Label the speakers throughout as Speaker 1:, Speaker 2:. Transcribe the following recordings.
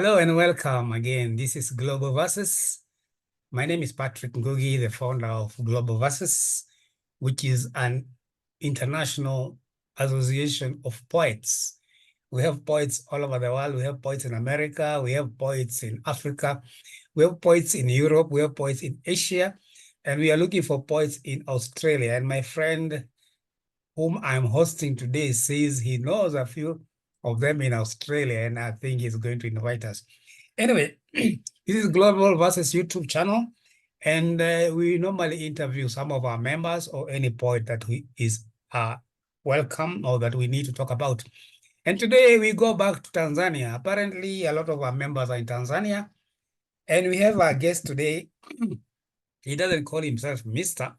Speaker 1: Hello and welcome again. This is Global Versus. My name is Patrick Ngugi, the founder of Global Versus, which is an international association of poets. We have poets all over the world. We have poets in America. We have poets in Africa. We have poets in Europe. We have poets in Asia. And we are looking for poets in Australia. And my friend whom I'm hosting today says he knows a few of them in Australia, and I think he's going to invite us. Anyway, this is Global Versus YouTube channel, and we normally interview some of our members or any poet that is welcome or that we need to talk about. And today we go back to Tanzania. Apparently, a lot of our members are in Tanzania, and we have our guest today. He doesn't call himself Mr.,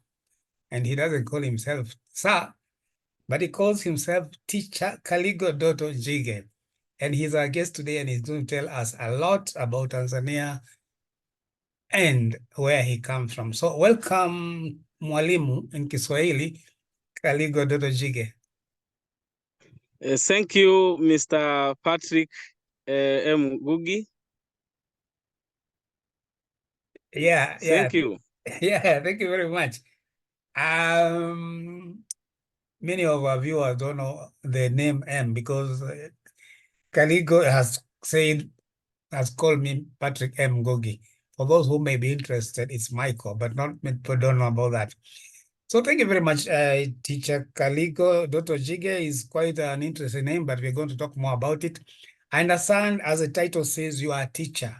Speaker 1: and he doesn't call himself Sir, but he calls himself Teacher Kaligo Dotto Njige. And he's our guest today, and he's going to tell us a lot about Tanzania and where he comes from. So welcome, Mwalimu in Kiswahili, Kaligo Dotto Njige.
Speaker 2: Thank you, Mr. Patrick M. Ngugi.
Speaker 1: Yeah,
Speaker 2: Thank you.
Speaker 1: Yeah, thank you very much. Many of our viewers don't know the name M because Kaligo has called me Patrick M. Ngugi. For those who may be interested, it's Michael, but not many people don't know about that. So thank you very much. Teacher Kaligo Dotto Njige is quite an interesting name, but we're going to talk more about it. I understand, as the title says, you are a teacher.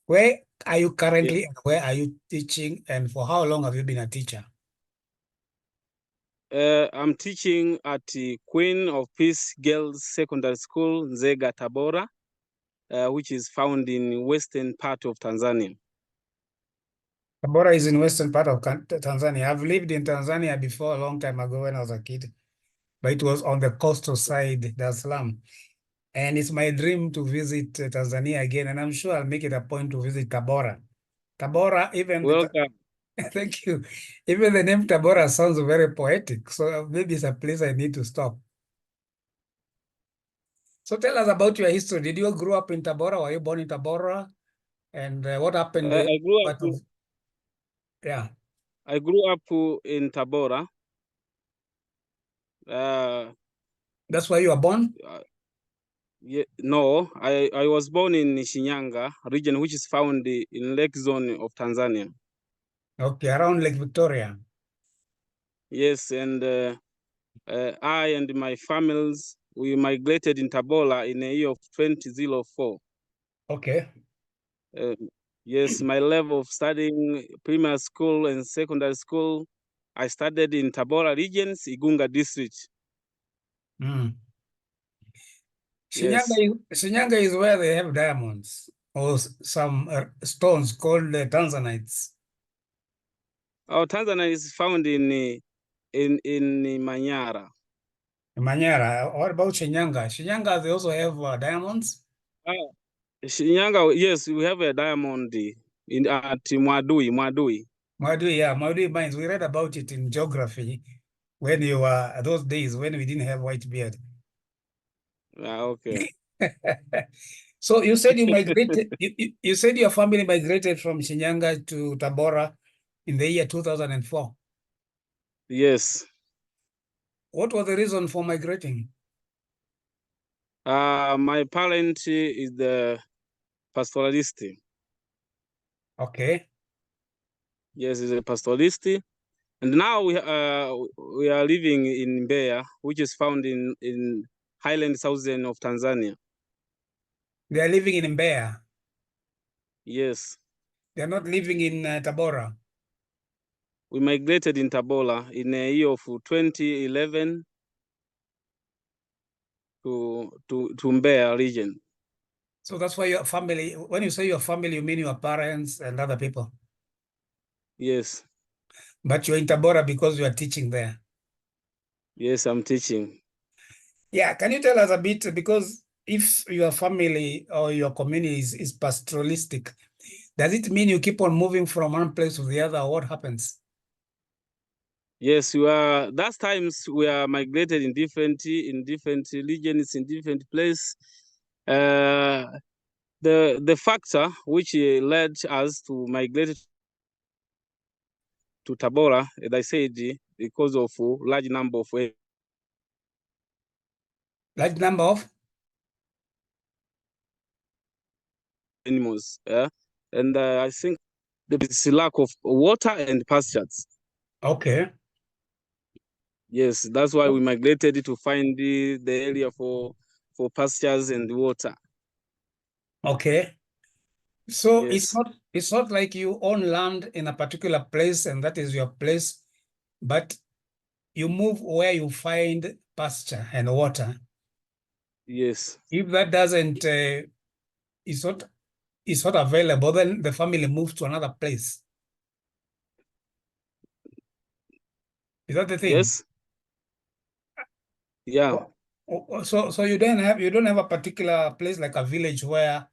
Speaker 1: Where are you currently, and where are you teaching, and for how long have you been a teacher?
Speaker 2: I'm teaching at the Queen of Peace Girls Secondary School, Nzega, Tabora, which is found in western part of Tanzania.
Speaker 1: Tabora is in western part of Tanzania. I've lived in Tanzania before a long time ago when I was a kid, but it was on the coastal side, Dar es Salaam. And it's my dream to visit Tanzania again, and I'm sure I'll make it a point to visit Tabora. Tabora, even
Speaker 2: Welcome.
Speaker 1: thank you. Even the name Tabora sounds very poetic, so maybe it's a place I need to stop. So tell us about your history. Did you grow up in Tabora? Were you born in Tabora? And what happened?
Speaker 2: I grew up.
Speaker 1: Yeah.
Speaker 2: I grew up in Tabora.
Speaker 1: That's where you were born?
Speaker 2: Yeah, no, I was born in Shinyanga region, which is found in Lake Zone of Tanzania.
Speaker 1: Okay, around Lake Victoria.
Speaker 2: Yes, and I and my families, we migrated in Tabora in the year of 2004.
Speaker 1: Okay.
Speaker 2: Yes, my level of studying primary school and secondary school, I studied in Tabora regions, Igunga district.
Speaker 1: Mm.
Speaker 2: Yes.
Speaker 1: Shinyanga is where they have diamonds or some stones called Tanzanites.
Speaker 2: Our Tanzania is found in Manyara.
Speaker 1: Manyara. What about Shinyanga? Shinyanga, they also have diamonds?
Speaker 2: Shinyanga, yes, we have a diamond at Mwadui.
Speaker 1: Mwadui, yeah, Mwadui mines. We read about it in geography when you were, those days when we didn't have white beard.
Speaker 2: Okay.
Speaker 1: So you said you migrated, you said your family migrated from Shinyanga to Tabora in the year 2004.
Speaker 2: Yes.
Speaker 1: What was the reason for migrating?
Speaker 2: My parent is the pastoralist.
Speaker 1: Okay.
Speaker 2: Yes, he's a pastoralist. And now we are living in Mbeya, which is found in highland southern of Tanzania.
Speaker 1: They are living in Mbeya?
Speaker 2: Yes.
Speaker 1: They are not living in Tabora?
Speaker 2: We migrated in Tabora in the year of 2011 to Mbeya region.
Speaker 1: So that's why your family, when you say your family, you mean your parents and other people?
Speaker 2: Yes.
Speaker 1: But you're in Tabora because you are teaching there?
Speaker 2: Yes, I'm teaching.
Speaker 1: Yeah, can you tell us a bit, because if your family or your community is pastoralistic, does it mean you keep on moving from one place to the other, or what happens?
Speaker 2: Yes, that's times we are migrated in different regions, in different places. The factor which led us to migrate to Tabora, as I said, because of large number of animals, and I think there is a lack of water and pastures.
Speaker 1: Okay.
Speaker 2: Yes, that's why we migrated to find the area for pastures and water.
Speaker 1: Okay. So
Speaker 2: Yes.
Speaker 1: it's not like you own land in a particular place and that is your place, but you move where you find pasture and water.
Speaker 2: Yes.
Speaker 1: If that doesn't is not available, then the family moves to another place. Is that the thing?
Speaker 2: Yes. Yeah.
Speaker 1: So you don't have a particular place like a village where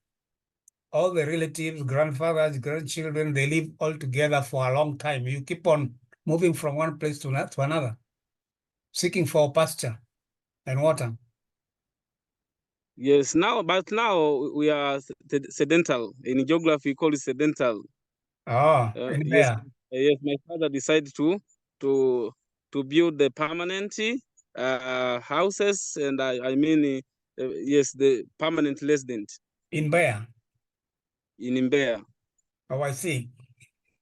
Speaker 1: all the relatives, grandfathers, grandchildren, they live all together for a long time. You keep on moving from one place to another, seeking for pasture and water.
Speaker 2: Yes. But now we are sedental. In geography, we call it sedental.
Speaker 1: Oh, in
Speaker 2: Yes.
Speaker 1: there.
Speaker 2: Yes. My father decided to build the permanent houses, and I mean, yes, the permanent resident
Speaker 1: In Mbeya.
Speaker 2: in Mbeya.
Speaker 1: Oh, I see.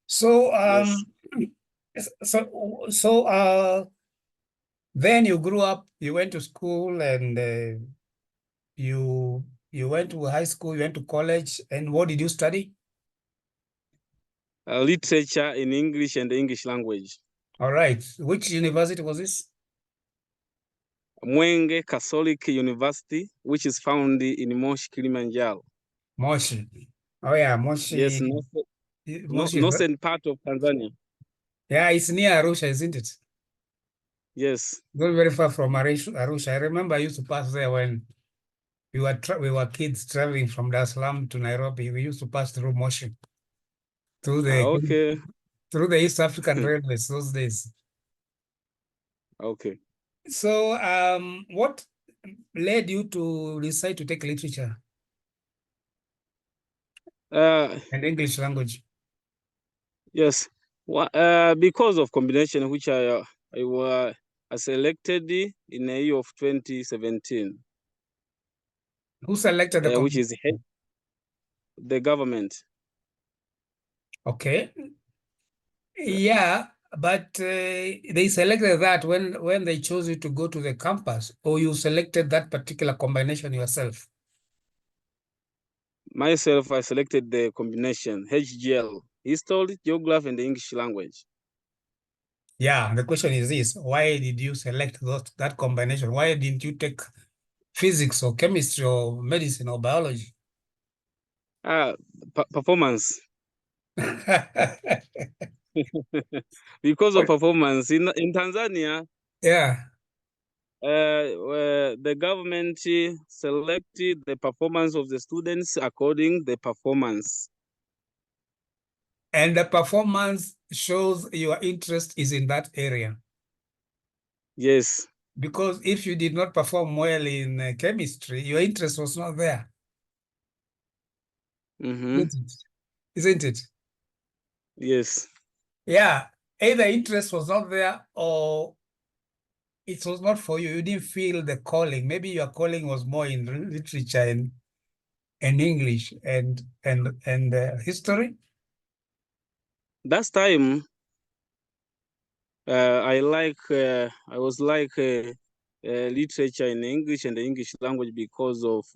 Speaker 1: So
Speaker 2: Yes.
Speaker 1: then you grew up, you went to school, and you went to high school, you went to college, and what did you study?
Speaker 2: Literature in English and the English language.
Speaker 1: All right. Which university was this?
Speaker 2: Mwenge Catholic University, which is found in Moshi, Kilimanjaro.
Speaker 1: Moshi. Oh yeah,
Speaker 2: Yes,
Speaker 1: Moshi. Moshi.
Speaker 2: northern part of Tanzania.
Speaker 1: Yeah, it's near Arusha, isn't it?
Speaker 2: Yes.
Speaker 1: Not very far from Arusha. I remember I used to pass there when we were kids traveling from Dar es Salaam to Nairobi. We used to pass through Moshi, through the
Speaker 2: Okay.
Speaker 1: through the East African Railways those days.
Speaker 2: Okay.
Speaker 1: So, what led you to decide to take literature and English language?
Speaker 2: Yes. Because of combination which I selected in the year of 2017.
Speaker 1: Who selected the
Speaker 2: which is the government.
Speaker 1: Okay. Yeah, but they selected that when they chose you to go to the campus, or you selected that particular combination yourself?
Speaker 2: Myself, I selected the combination HGL, History, Geography, and the English language.
Speaker 1: Yeah, the question is this: why did you select that combination? Why didn't you take physics or chemistry or medicine or biology?
Speaker 2: Performance. Because of performance in Tanzania.
Speaker 1: Yeah.
Speaker 2: The government selected the performance of the students according the performance.
Speaker 1: And the performance shows your interest is in that area.
Speaker 2: Yes.
Speaker 1: Because if you did not perform well in chemistry, your interest was not there.
Speaker 2: Mm-hmm.
Speaker 1: Isn't it?
Speaker 2: Yes.
Speaker 1: Yeah. Either interest was not there or it was not for you. You didn't feel the calling. Maybe your calling was more in literature and English and history.
Speaker 2: That time, I was like literature in English and the English language because of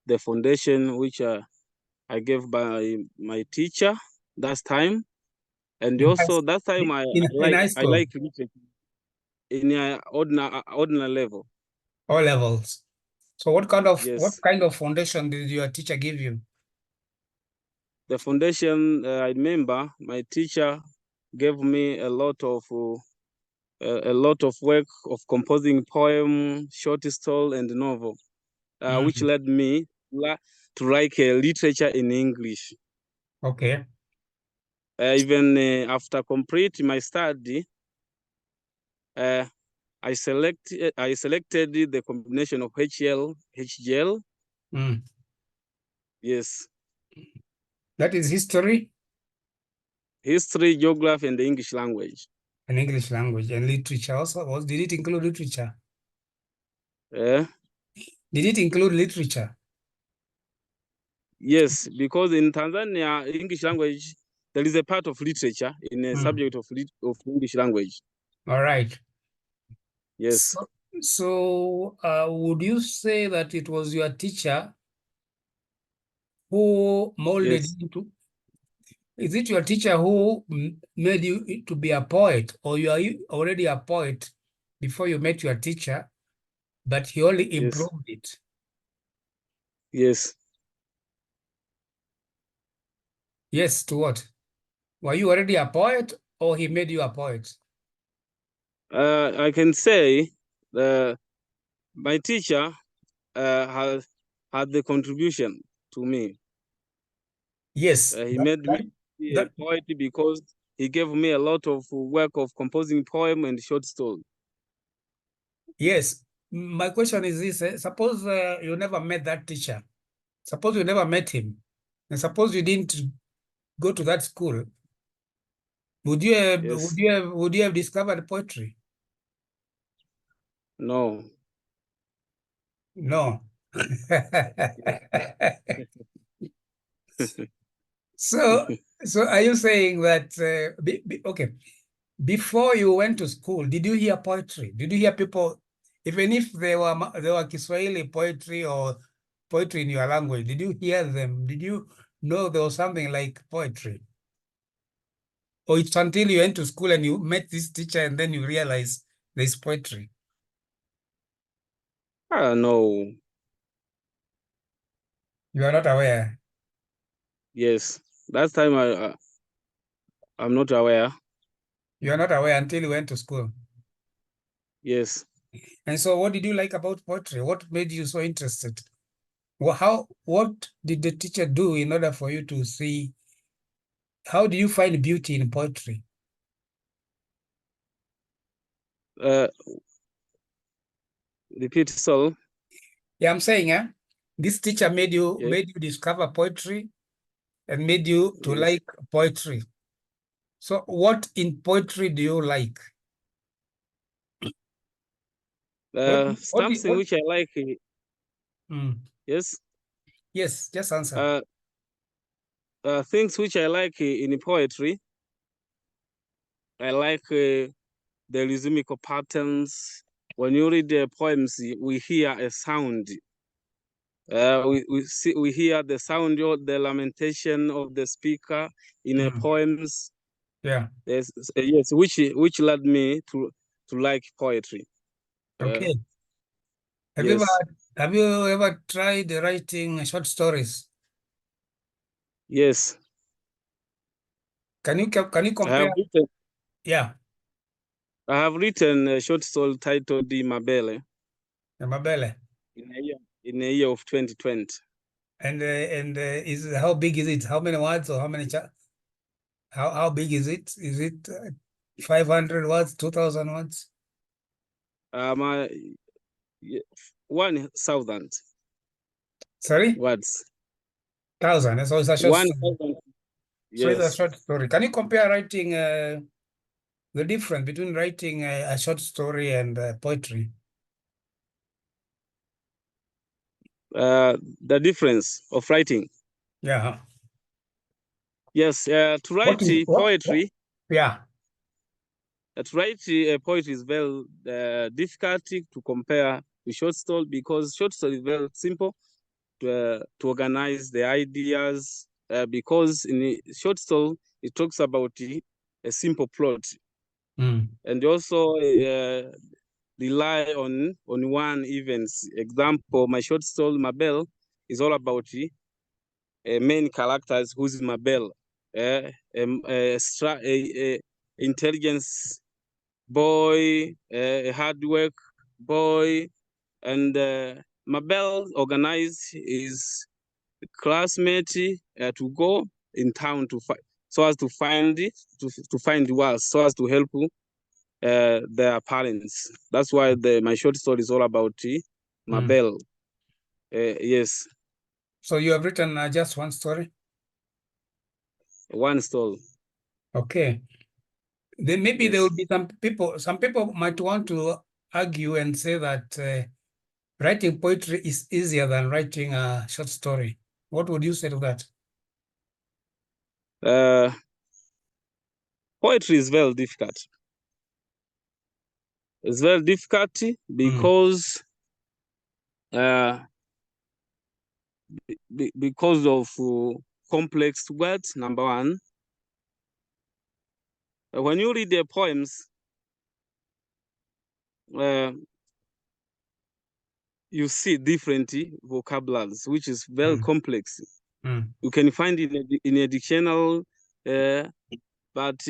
Speaker 2: the foundation which I gave by my teacher that time, and also that time
Speaker 1: In high
Speaker 2: I
Speaker 1: school,
Speaker 2: like literature in ordinary level.
Speaker 1: all levels. So what
Speaker 2: Yes,
Speaker 1: kind of foundation did your teacher give you?
Speaker 2: the foundation. I remember my teacher gave me a lot of work of composing poem, short story, and novel, which led me to write literature in English.
Speaker 1: Okay.
Speaker 2: Even after complete my study, I selected the combination of HGL. Yes.
Speaker 1: That is history
Speaker 2: History, geography, and the English language.
Speaker 1: and English language and literature also. Did it include literature?
Speaker 2: Eh?
Speaker 1: Did it include literature?
Speaker 2: Yes, because in Tanzania, English language, there is a part of literature in a subject of English language.
Speaker 1: All right.
Speaker 2: Yes.
Speaker 1: So, would you say that it was your teacher who molded
Speaker 2: Yes.
Speaker 1: you to? Is it your teacher who made you to be a poet, or you are already a poet before you met your teacher, but he only
Speaker 2: Yes.
Speaker 1: improved it?
Speaker 2: Yes.
Speaker 1: Yes, to what? Were you already a poet, or he made you a poet?
Speaker 2: I can say my teacher has had the contribution to me.
Speaker 1: Yes,
Speaker 2: He made me be a
Speaker 1: that
Speaker 2: poet because he gave me a lot of work of composing poem and short story.
Speaker 1: yes. My question is this: suppose you never met that teacher. Suppose you never met him, and suppose you didn't go to that school. Would you have,
Speaker 2: Yes.
Speaker 1: would you have discovered poetry?
Speaker 2: No.
Speaker 1: No.
Speaker 2: Yes.
Speaker 1: So, are you saying that, okay, before you went to school, did you hear poetry? Did you hear people, even if they were Kiswahili poetry or poetry in your language, did you hear them? Did you know there was something like poetry? Or it's until you went to school and you met this teacher and then you realize there's poetry?
Speaker 2: No.
Speaker 1: You are not aware.
Speaker 2: Yes. That time I'm not aware.
Speaker 1: You are not aware until you went to school.
Speaker 2: Yes.
Speaker 1: And so what did you like about poetry? What made you so interested? What did the teacher do in order for you to see? How do you find beauty in poetry?
Speaker 2: Uh, Repeat, so.
Speaker 1: Yeah, I'm saying, this teacher made
Speaker 2: Yes.
Speaker 1: you discover poetry and made you to
Speaker 2: Yes.
Speaker 1: like poetry. So what in poetry do you like?
Speaker 2: Something which I like. Yes.
Speaker 1: Yes, just answer.
Speaker 2: Things which I like in poetry. I like the rhythmical patterns. When you read the poems, we hear a sound. We hear the sound of the lamentation of the speaker in the poems.
Speaker 1: Yeah.
Speaker 2: Yes, which led me to like poetry.
Speaker 1: Okay.
Speaker 2: Yes.
Speaker 1: Have you ever tried writing short stories?
Speaker 2: Yes.
Speaker 1: Can you
Speaker 2: I have
Speaker 1: compare?
Speaker 2: written.
Speaker 1: Yeah,
Speaker 2: I have written a short story titled "Di Mabele"
Speaker 1: Mabele.
Speaker 2: in a year of 2020.
Speaker 1: And is how big is it? How many words or how many how big is it? Is it 500 words, 2,000 words?
Speaker 2: My 1,000
Speaker 1: Sorry?
Speaker 2: words.
Speaker 1: 1,000. So it's a short story.
Speaker 2: 1,000.
Speaker 1: So it's a
Speaker 2: Yes.
Speaker 1: short story. Can you compare writing the difference between writing a short story and poetry?
Speaker 2: The difference of writing.
Speaker 1: Yeah.
Speaker 2: Yes. To write poetry.
Speaker 1: Yeah.
Speaker 2: To write poetry is very difficult to compare to short story, because short story is very simple to organize the ideas, because in a short story it talks about a simple plot, and also rely on one events. Example, my short story Mabel is all about main characters who's Mabel, a intelligence boy, a hard work boy, and Mabel organized his classmate to go in town to find, so as to find the world, so as to help their parents. That's why my short story is all about Mabel. Yes.
Speaker 1: So you have written just one story?
Speaker 2: One story.
Speaker 1: Okay. Then maybe
Speaker 2: Yes.
Speaker 1: there will be some people might want to argue and say that writing poetry is easier than writing a short story. What would you say to that?
Speaker 2: Poetry is very difficult. It's very difficult because because of complex words, number one. When you read the poems, you see different vocabularies, which is very complex. You can find it in a dictionary, but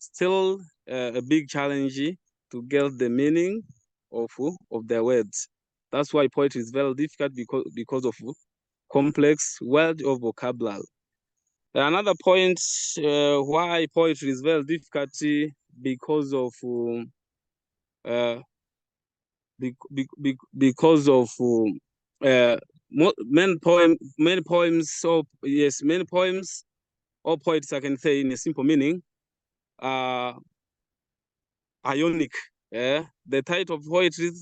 Speaker 2: still a big challenge to get the meaning of the words. That's why poetry is very difficult because of complex word or vocabulary. Another point why poetry is very difficult because of because of many poems or poets, I can say in a simple meaning, are ionic. The type of poetry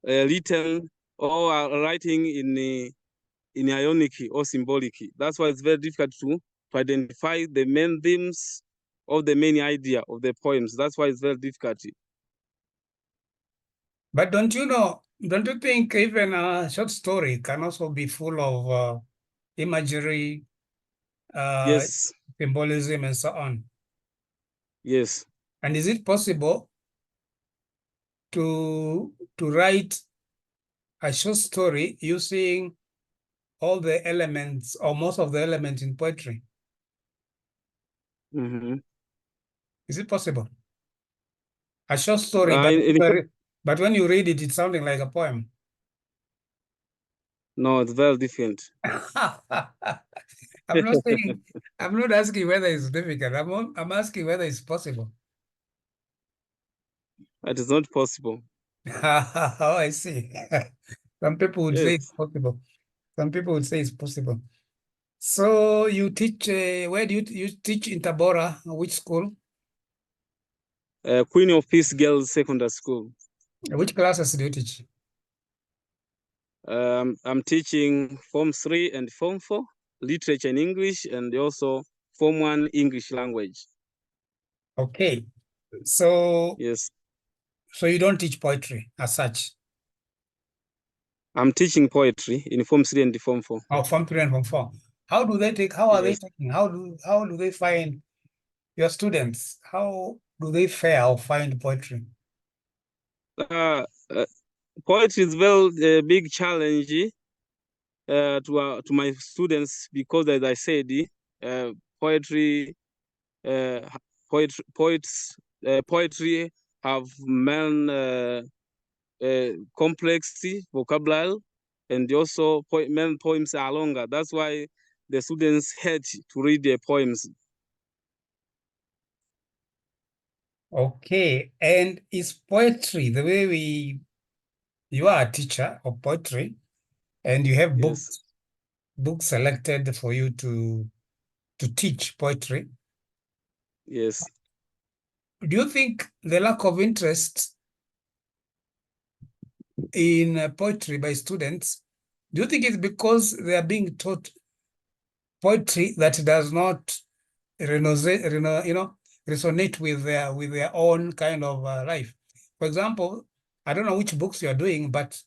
Speaker 2: written or writing in ionic or symbolic. That's why it's very difficult to identify the main themes or the main idea of the poems. That's why it's very difficult.
Speaker 1: But don't you think even a short story can also be full of imagery,
Speaker 2: Yes.
Speaker 1: symbolism, and so on?
Speaker 2: Yes.
Speaker 1: And is it possible to write a short story using all the elements or most of the elements in poetry?
Speaker 2: Mm-hmm.
Speaker 1: Is it possible? A short story, but when you read it, it's sounding like a poem.
Speaker 2: No, it's very different.
Speaker 1: I'm not saying, I'm not asking whether it's difficult. I'm asking whether it's possible.
Speaker 2: It is not possible.
Speaker 1: Oh, I see. Some people would say
Speaker 2: Yes.
Speaker 1: it's possible. Some people would say it's possible. So you teach, where do you teach in Tabora? Which school?
Speaker 2: Queen of Peace Girls Secondary School.
Speaker 1: Which classes do you teach?
Speaker 2: I'm teaching Form 3 and Form 4, literature and English, and also Form 1 English language.
Speaker 1: Okay. So,
Speaker 2: yes.
Speaker 1: So you don't teach poetry as such?
Speaker 2: I'm teaching poetry in Form 3 and Form 4.
Speaker 1: Oh, Form 3 and Form 4. How do they take, how are they taking, how do they find your students? How do they fare or find poetry?
Speaker 2: Poetry is very big challenge to my students because, as I said, poetry poetry have complex vocabulary, and also many poems are longer. That's why the students hate to read their poems.
Speaker 1: Okay, and is poetry the way you are a teacher of poetry and you have
Speaker 2: Yes.
Speaker 1: books selected for you to teach poetry?
Speaker 2: Yes.
Speaker 1: Do you think the lack of interest in poetry by students, do you think it's because they are being taught poetry that does not resonate with their own kind of life? For example, I don't know which books you are doing, but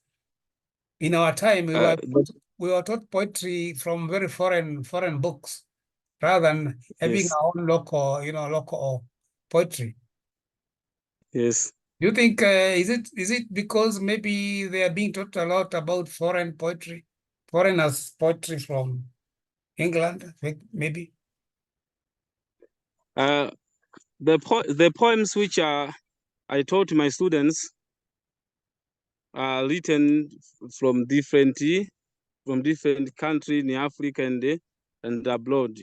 Speaker 1: in our time we were taught poetry from very foreign books rather than having
Speaker 2: Yes.
Speaker 1: our own local poetry.
Speaker 2: Yes.
Speaker 1: Do you think is it because maybe they are being taught a lot about foreign poetry, foreigners poetry from England, maybe?
Speaker 2: The poems which I taught my students are written from different countries in Africa and abroad.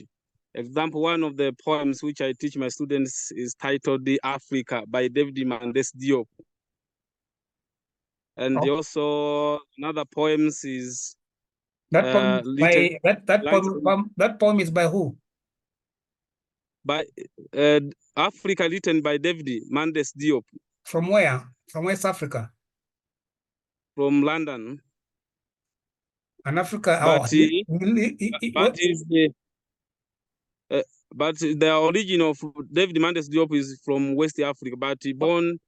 Speaker 2: Example, one of the poems which I teach my students is titled "The Africa" by David Mendes Diop. And
Speaker 1: Oh.
Speaker 2: also another poems is
Speaker 1: That poem
Speaker 2: written
Speaker 1: by that poem is by who?
Speaker 2: by Africa, written by David Mendes Diop
Speaker 1: From where? From West Africa.
Speaker 2: from London.
Speaker 1: And Africa.
Speaker 2: But
Speaker 1: What?
Speaker 2: But the origin of David Mendes Diop is from West Africa, but he born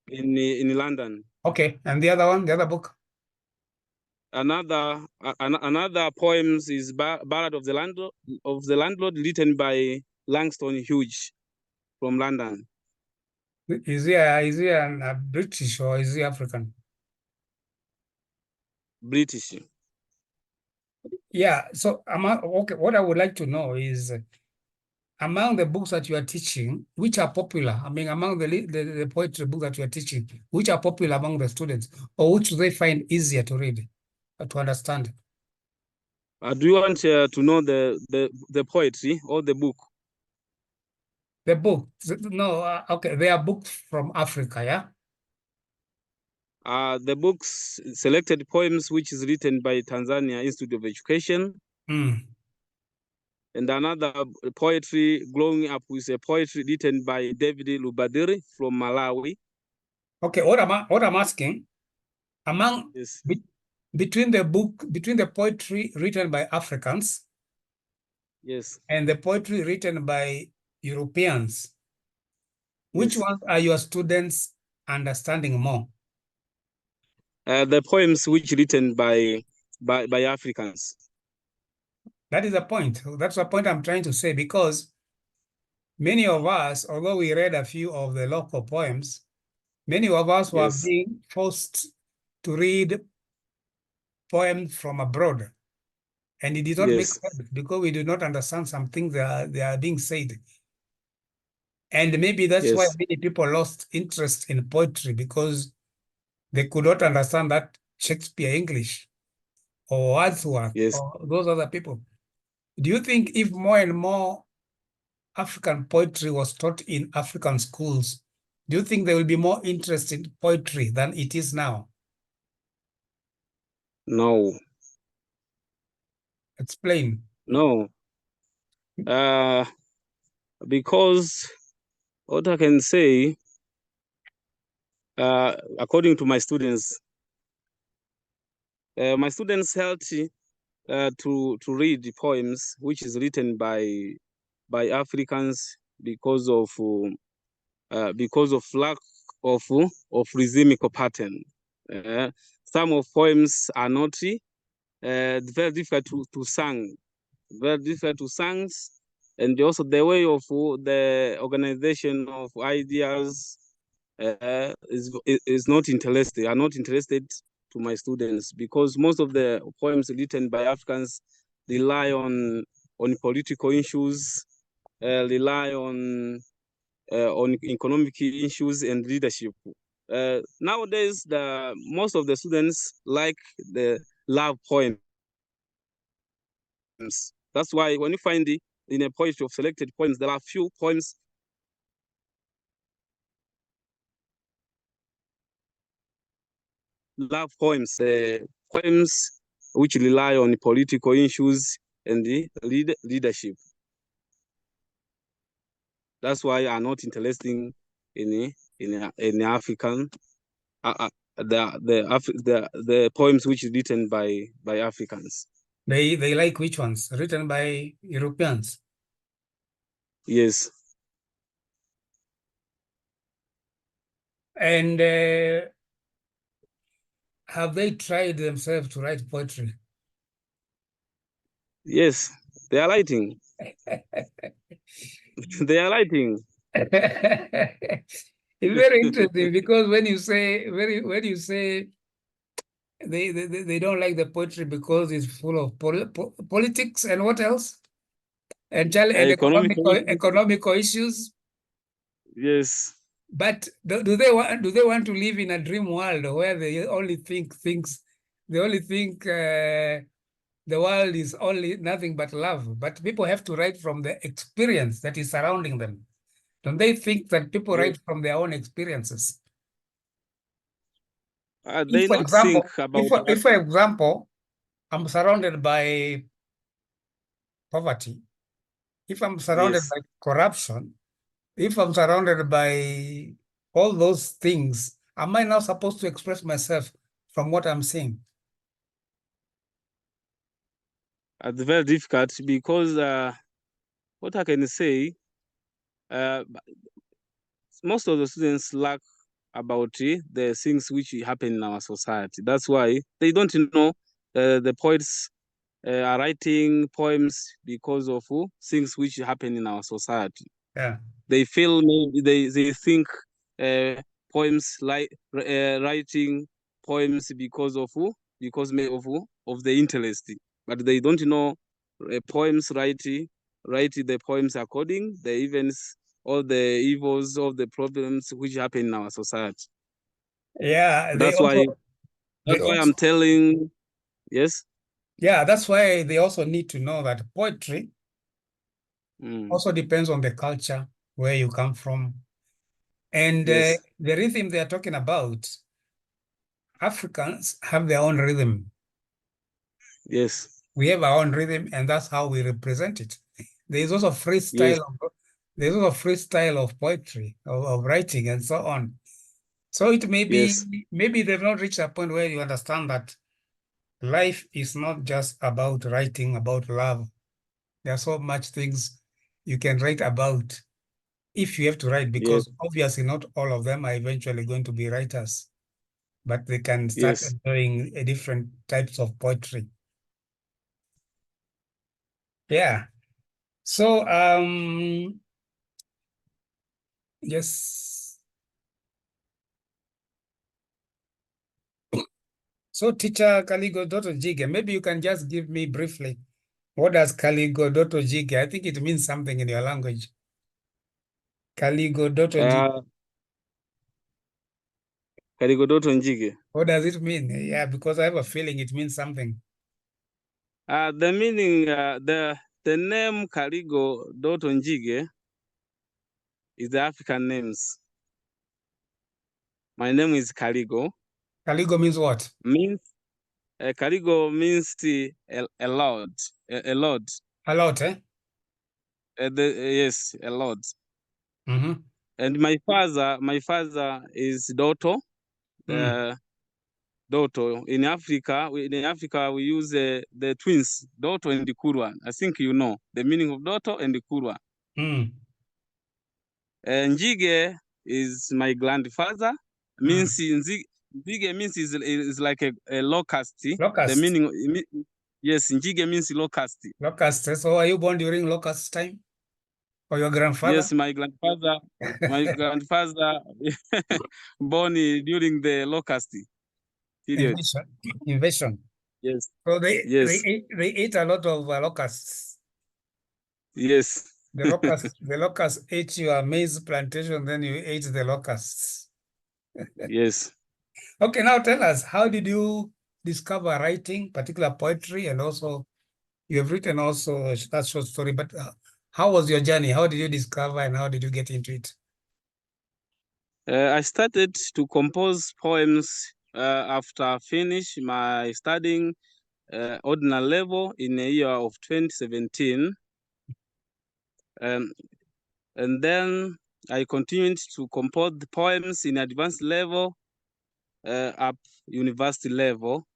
Speaker 2: in London.
Speaker 1: Okay, and the other one, the other book.
Speaker 2: Another poems is Ballad of the Landlord, written by Langston Hughes from London.
Speaker 1: Is he a British or is he African?
Speaker 2: British.
Speaker 1: Yeah. So okay. What I would like to know is, among the books that you are teaching, which are popular? I mean, among the poetry books that you are teaching, which are popular among the students, or which they find easier to read, to understand?
Speaker 2: Do you want to know the poetry or the book?
Speaker 1: The book? No. Okay, they are books from Africa. Yeah.
Speaker 2: The books selected poems, which is written by Tanzania Institute of Education.
Speaker 1: Mm.
Speaker 2: And another poetry, Growing Up, with a poetry written by David Lubadiri from Malawi.
Speaker 1: Okay, what I'm asking, among
Speaker 2: Yes.
Speaker 1: between the poetry written by Africans,
Speaker 2: yes,
Speaker 1: and the poetry written by Europeans, which
Speaker 2: yes.
Speaker 1: ones are your students understanding more?
Speaker 2: The poems which written by Africans.
Speaker 1: That is the point. That's the point I'm trying to say, because many of us, although we read a few of the local poems, many of us were
Speaker 2: Yes.
Speaker 1: being forced to read poems from abroad. And it did not make
Speaker 2: Yes.
Speaker 1: sense because we do not understand some things that are being said. And maybe that's why
Speaker 2: Yes.
Speaker 1: many people lost interest in poetry, because they could not understand that Shakespeare English or Wordsworth
Speaker 2: Yes.
Speaker 1: or those other people. Do you think if more and more African poetry was taught in African schools, do you think there will be more interest in poetry than it is now?
Speaker 2: No.
Speaker 1: Explain.
Speaker 2: No. Because what I can say, according to my students help to read the poems which is written by Africans because of lack of rhythmic pattern. Some of poems are not very difficult to sing, very difficult to sing, and also the way of the organization of ideas is not interested. Are not interested to my students, because most of the poems written by Africans rely on political issues, rely on economic issues and leadership. Nowadays, most of the students like the love poems. That's why when you find in a poetry of selected poems, there are few poems love poems, poems which rely on political issues and the leadership. That's why I'm not interested in African the poems which are written by Africans.
Speaker 1: They like which ones? Written by Europeans?
Speaker 2: Yes.
Speaker 1: And have they tried themselves to write poetry?
Speaker 2: Yes, they are writing. They are writing.
Speaker 1: It's very interesting, because when you say they don't like the poetry because it's full of politics and what else? And economical issues.
Speaker 2: Yes.
Speaker 1: But do they want to live in a dream world where they only think the world is only nothing but love? But people have to write from the experience that is surrounding them. Don't they think that people
Speaker 2: Yes.
Speaker 1: write from their own experiences?
Speaker 2: They not think about
Speaker 1: if for example, I'm surrounded by poverty, if I'm surrounded
Speaker 2: Yes,
Speaker 1: by corruption, if I'm surrounded by all those things, am I now supposed to express myself from what I'm seeing?
Speaker 2: it's very difficult because what I can say, most of the students lack about the things which happen in our society. That's why they don't know the poets are writing poems because of things which happen in our society.
Speaker 1: Yeah.
Speaker 2: They feel maybe they think poems like writing poems because of of the interest, but they don't know poems write the poems according the events all the evils of the problems which happen in our society.
Speaker 1: Yeah,
Speaker 2: That's why
Speaker 1: they
Speaker 2: I'm
Speaker 1: also
Speaker 2: telling yes.
Speaker 1: yeah, that's why they also need to know that poetry
Speaker 2: Mm,
Speaker 1: also depends on the culture where you come from. And
Speaker 2: yes,
Speaker 1: the rhythm they are talking about, Africans have their own rhythm.
Speaker 2: yes,
Speaker 1: We have our own rhythm, and that's how we represent it. There is also
Speaker 2: yes,
Speaker 1: there's also freestyle of poetry, of writing, and so on. So it may
Speaker 2: yes,
Speaker 1: be, maybe they've not reached a point where you understand that life is not just about writing about love. There are so much things you can write about if you have to write,
Speaker 2: yes,
Speaker 1: because obviously not all of them are eventually going to be writers, but they can start
Speaker 2: yes.
Speaker 1: doing different types of poetry. Yeah. So, yes. So, teacher Kaligo Dotto Njige, maybe you can just give me briefly, what does Kaligo Dotto Njige? I think it means something in your language. Kaligo Dotto Njige.
Speaker 2: Uh, Kaligo Dotto Njige.
Speaker 1: What does it mean? Yeah, because I have a feeling it means something.
Speaker 2: The meaning, the name Kaligo Dotto Njige is the African names. My name is Kaligo.
Speaker 1: Kaligo means what?
Speaker 2: Means Kaligo means a lord, a lord.
Speaker 1: A lot, eh?
Speaker 2: Yes, a lord.
Speaker 1: Mm-hmm.
Speaker 2: And my father is Dotto.
Speaker 1: Mm.
Speaker 2: Dotto. In Africa, we use the twins, Dotto and Kurwa. I think you know the meaning of Dotto and Kurwa.
Speaker 1: Mm.
Speaker 2: Njige is my grandfather.
Speaker 1: Mm.
Speaker 2: Means Njige means is like a locust. The
Speaker 1: Locust.
Speaker 2: meaning, yes, Njige means locust.
Speaker 1: Locust. So are you born during locust time? Or your grandfather?
Speaker 2: Yes, my grandfather born during the locust period.
Speaker 1: Invasion. Invasion.
Speaker 2: Yes,
Speaker 1: So
Speaker 2: yes,
Speaker 1: they ate a lot of locusts.
Speaker 2: yes,
Speaker 1: The locusts ate your maize plantation, then you ate the locusts.
Speaker 2: yes.
Speaker 1: Okay, now tell us, how did you discover writing, particular poetry, and also you have written also that short story, but how was your journey? How did you discover and how did you get into it?
Speaker 2: I started to compose poems after I finished my studying ordinary level in the year of 2017. Um, and then I continued to compose the poems in advanced level up university level.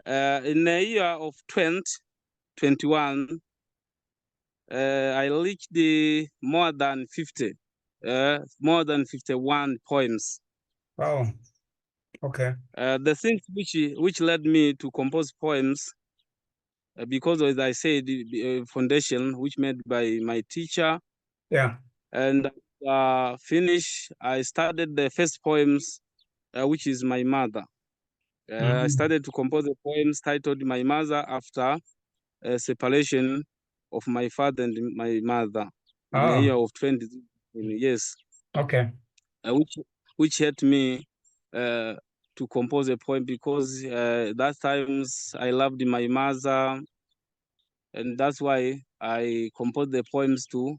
Speaker 2: In the year of 2021, I reached more than 50, more than 51 poems.
Speaker 1: Wow. Okay.
Speaker 2: The things which led me to compose poems, because as I said, the foundation which made by my teacher,
Speaker 1: Yeah.
Speaker 2: and finish, I started the first poems, which is my mother. I
Speaker 1: Mhm.
Speaker 2: started to compose the poems titled "My Mother" after a separation of my father and my mother in the
Speaker 1: Oh,
Speaker 2: year of 20. Yes,
Speaker 1: okay.
Speaker 2: uh, which which helped me uh, to compose a poem because that times I loved my mother, and that's why I composed the poems to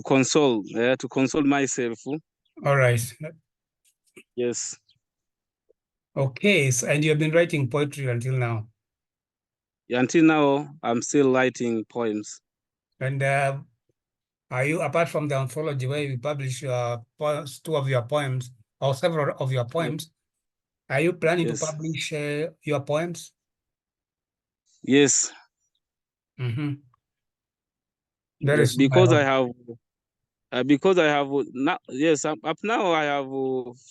Speaker 2: console myself.
Speaker 1: All right.
Speaker 2: Yes.
Speaker 1: Okay, so, and you have been writing poetry until now.
Speaker 2: Until now, I'm still writing poems.
Speaker 1: And are you, apart from the anthology where you publish your poems, two of your poems or several of your poems, are you planning to
Speaker 2: Yes.
Speaker 1: publish your poems?
Speaker 2: Yes.
Speaker 1: Mm-hmm. Very
Speaker 2: Yes.
Speaker 1: soon, I hope.
Speaker 2: Because I have now. Yes. Up now, I have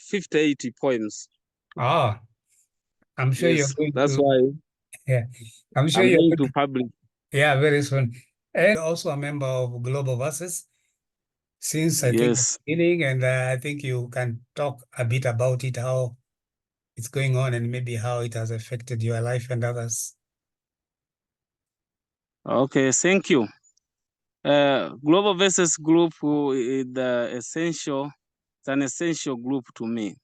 Speaker 2: 58 poems.
Speaker 1: Ah, I'm sure you're
Speaker 2: Yes.
Speaker 1: going
Speaker 2: That's
Speaker 1: to,
Speaker 2: why
Speaker 1: yeah, I'm sure
Speaker 2: I'm
Speaker 1: you're
Speaker 2: going
Speaker 1: going
Speaker 2: to
Speaker 1: to,
Speaker 2: publish.
Speaker 1: yeah, very soon. And you're also a member of Global Voices since I think the
Speaker 2: Yes.
Speaker 1: beginning, and I think you can talk a bit about it, how it's going on, and maybe how it has affected your life and others.
Speaker 2: Okay. Thank you. Global Versus Group is the essential. It's an essential group to me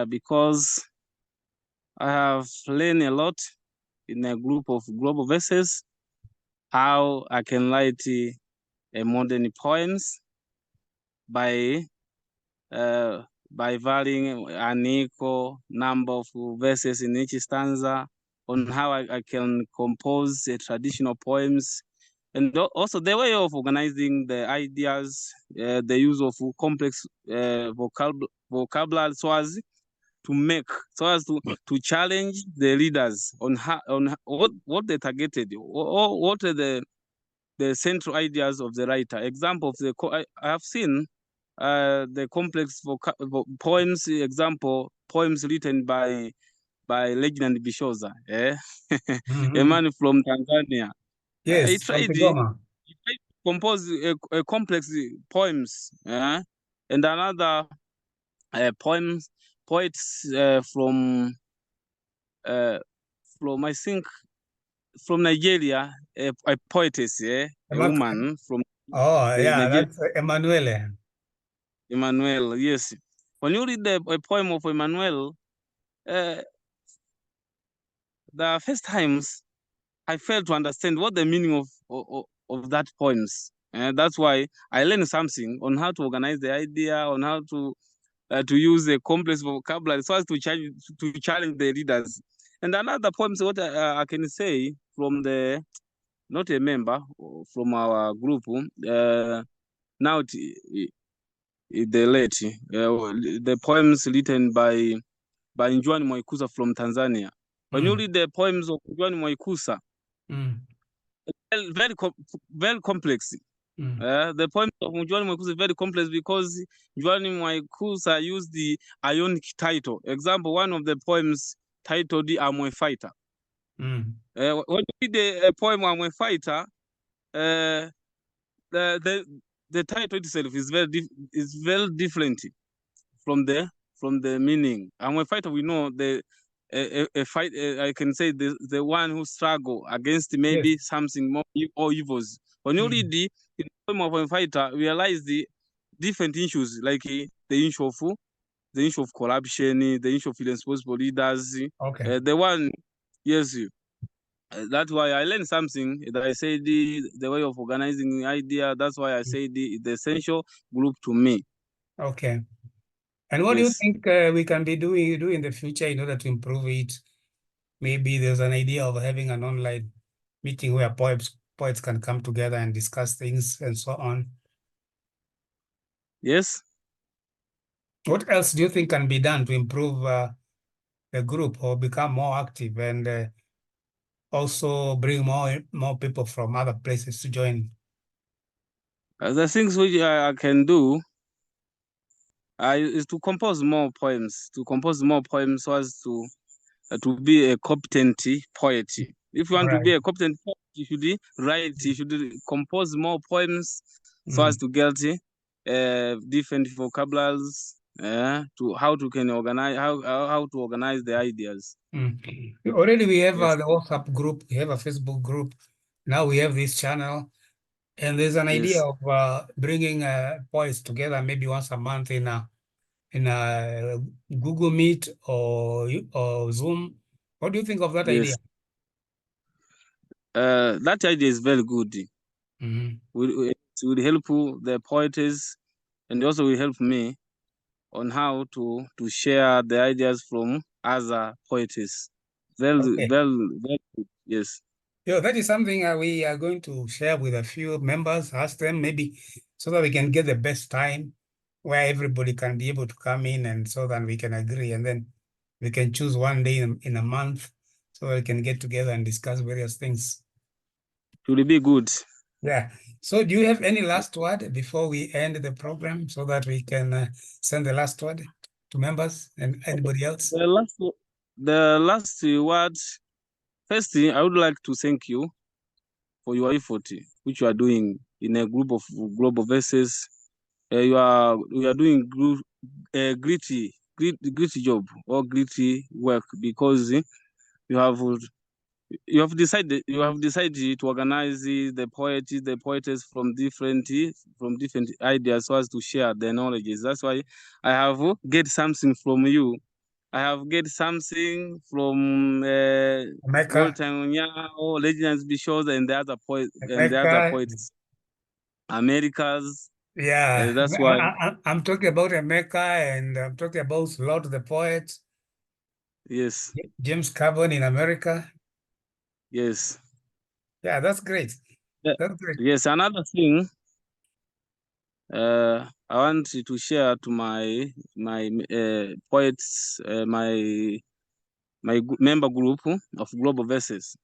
Speaker 2: because I have learned a lot in a group of Global Verses, how I can write a modern poems by varying an equal number of verses in each stanza, on how I can compose traditional poems, and also the way of organizing the ideas, the use of complex vocabulary, so as to challenge the readers on how on what they targeted, or what are the central ideas of the writer. Example of I have seen the complex poems. Example, poems written by Reginald Bishoza, a
Speaker 1: Mm-hmm.
Speaker 2: man from Tanzania. He
Speaker 1: Yes, from
Speaker 2: tried
Speaker 1: Kigoma.
Speaker 2: to compose a complex poems, and another poets uh, from I think from Nigeria, a poetess, a
Speaker 1: Ema-
Speaker 2: woman from
Speaker 1: Oh,
Speaker 2: the
Speaker 1: yeah,
Speaker 2: Nigeria,
Speaker 1: that's Emanuele.
Speaker 2: Emmanuel. Yes, when you read a poem of Emmanuel, uh, the first times I failed to understand what the meaning of that poems. That's why I learned something on how to organize the idea, on how to use a complex vocabulary so as to challenge the readers. And another poems, what I can say from the not a member from our group, now the late the poems written by Njwani Mwaikusa from Tanzania. When you
Speaker 1: Mm,
Speaker 2: read the poems of Njwani Mwaikusa,
Speaker 1: mm,
Speaker 2: very complex.
Speaker 1: mm,
Speaker 2: The poems of Njwani Mwaikusa is very complex because Njwani Mwaikusa used the ionic title. Example, one of the poems titled "I'm a Fighter."
Speaker 1: mm,
Speaker 2: When you read the poem "I'm a Fighter," uh, the the title itself is very different from the meaning. And when fighter, we know a fight. I can say the one who struggle against maybe
Speaker 1: yes.
Speaker 2: something more or evils. When you read
Speaker 1: Mm,
Speaker 2: the in the poem of a fighter, realize the different issues like the issue of corruption, the issue of irresponsible leaders.
Speaker 1: okay,
Speaker 2: The one, yes. That's why I learned something that I say the way of organizing the idea. That's why I say the essential group to me.
Speaker 1: okay. And what do you
Speaker 2: Yes.
Speaker 1: think we can be doing in the future in order to improve it? Maybe there's an idea of having an online meeting where poets can come together and discuss things and so on.
Speaker 2: Yes.
Speaker 1: What else do you think can be done to improve the group or become more active and also bring more people from other places to join?
Speaker 2: The things which I can do is to compose more poems, so as to be a competent poet. If you
Speaker 1: All
Speaker 2: want to
Speaker 1: right.
Speaker 2: be a competent poet, you should write, you should compose more poems so as
Speaker 1: Mm.
Speaker 2: to get different vocabularies, to how to can organize how to organize the ideas.
Speaker 1: Mm. Already we have
Speaker 2: Yes,
Speaker 1: the WhatsApp group, we have a Facebook group. Now we have this channel, and there's an idea
Speaker 2: yes,
Speaker 1: of bringing poets together maybe once a month in a Google Meet or Zoom. What do you think of that idea?
Speaker 2: yes. That idea is very good.
Speaker 1: Mhm.
Speaker 2: It will help the poets, and also will help me on how to share the ideas from other poets. Very,
Speaker 1: Okay.
Speaker 2: very good. Yes.
Speaker 1: Yeah, that is something we are going to share with a few members, ask them maybe so that we can get the best time where everybody can be able to come in and so that we can agree. And then we can choose one day in a month so that we can get together and discuss various things.
Speaker 2: Should be good.
Speaker 1: Yeah. So do you have any last word before we end the program so that we can send the last word to members and anybody else?
Speaker 2: The last word. First thing, I would like to thank you for your effort, which you are doing in a group of global voices. You are doing great job or great work because you have decided to organize the poetess from different ideas so as to share their knowledges. That's why I have get something from you. I have get something from
Speaker 1: America,
Speaker 2: Walter or Legends Bishows and the other
Speaker 1: America,
Speaker 2: poets. Americas.
Speaker 1: yeah.
Speaker 2: That's why.
Speaker 1: I'm talking about America and I'm talking about Lord the Poet,
Speaker 2: Yes.
Speaker 1: James Carbon in America.
Speaker 2: Yes.
Speaker 1: Yeah, that's great.
Speaker 2: Yeah.
Speaker 1: That's great.
Speaker 2: Yes. Another thing. I want to share to my poets, my member group of Global Verses,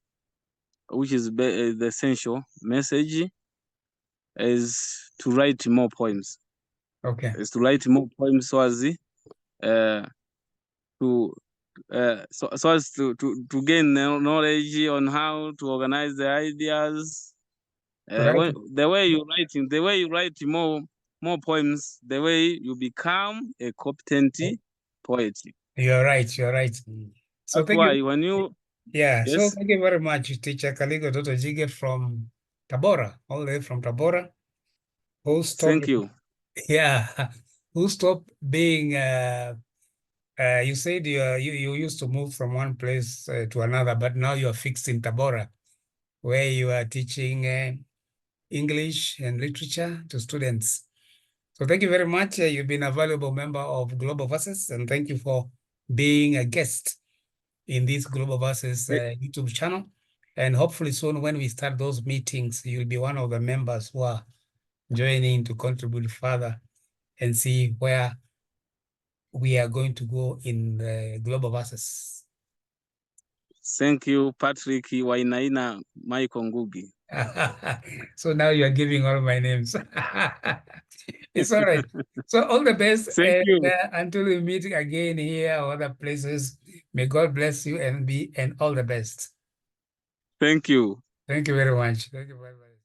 Speaker 2: which is the essential message is to write more poems.
Speaker 1: Okay.
Speaker 2: Is to write more poems so as to so as to gain knowledge on how to organize the ideas.
Speaker 1: Right.
Speaker 2: The way you write more poems, the way you become a competent poet.
Speaker 1: You're right. You're right. So
Speaker 2: That's
Speaker 1: thank you.
Speaker 2: why when you
Speaker 1: Yeah. So
Speaker 2: yes,
Speaker 1: thank you very much, teacher Kaligo Dotto Njige from Tabora, all the way from Tabora, who stopped,
Speaker 2: thank you.
Speaker 1: yeah, who stopped being, you said you used to move from one place to another, but now you are fixed in Tabora, where you are teaching English and literature to students. So thank you very much. You've been a valuable member of Global Voices, and thank you for being a guest in this Global Voices YouTube channel. And hopefully soon when we start those meetings, you'll be one of the members who are joining to contribute further and see where we are going to go in the Global Voices.
Speaker 2: Thank you, Patrick Wainaina Michael Ngugi.
Speaker 1: So now you are giving all my names. It's all right. So all the best.
Speaker 2: Thank
Speaker 1: And
Speaker 2: you.
Speaker 1: until we meet again here or other places, may God bless you and all the best.
Speaker 2: Thank you.
Speaker 1: Thank you very much. Thank you. Bye-bye.